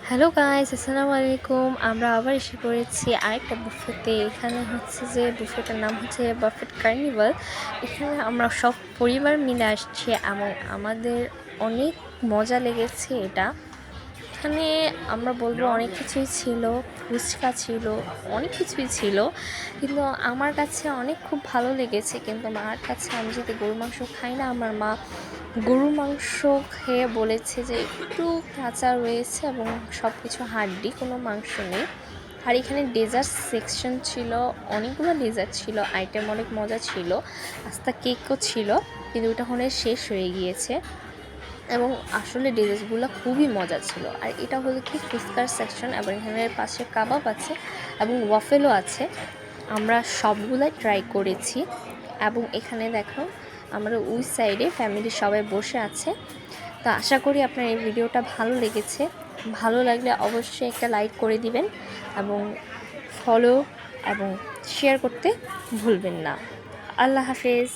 Hello guys, আসসালামু আলাইকুম। আমরা আবার এসে পড়েছি আরেকটা বুফেতে। এখানে হচ্ছে যে বুফেটার নাম হচ্ছে বাফেট কার্নিভাল। এখানে আমরা সব পরিবার মিলে আসছি এবং আমাদের অনেক মজা লেগেছে এটা। এখানে আমরা বলবো অনেক কিছুই ছিল, ফুচকা ছিল, অনেক কিছুই ছিল, কিন্তু আমার কাছে অনেক খুব ভালো লেগেছে। কিন্তু মার কাছে, আমি যদি গরু মাংস খাই না, আমার মা গরু মাংস খেয়ে বলেছে যে একটু কাঁচা রয়েছে এবং সব কিছু হাড্ডি, কোনো মাংস নেই। আর এখানে ডেজার্ট সেকশন ছিল, অনেকগুলো ডেজার্ট ছিল, আইটেম অনেক মজা ছিল, আস্তা কেকও ছিল, কিন্তু ওটা ওখানে শেষ হয়ে গিয়েছে। এবং আসলে ডেজার্টগুলো খুবই মজা ছিল। আর এটা হলো কি ফুচকার সেকশন, এবং এখানে পাশে কাবাব আছে এবং ওয়াফেলও আছে। আমরা সবগুলাই ট্রাই করেছি। এবং এখানে দেখো আমরা ওই সাইডে ফ্যামিলির সবাই বসে আছে। তো আশা করি আপনার এই ভিডিওটা ভালো লেগেছে। ভালো লাগলে অবশ্যই একটা লাইক করে দিবেন এবং ফলো এবং শেয়ার করতে ভুলবেন না। আল্লাহ হাফেজ।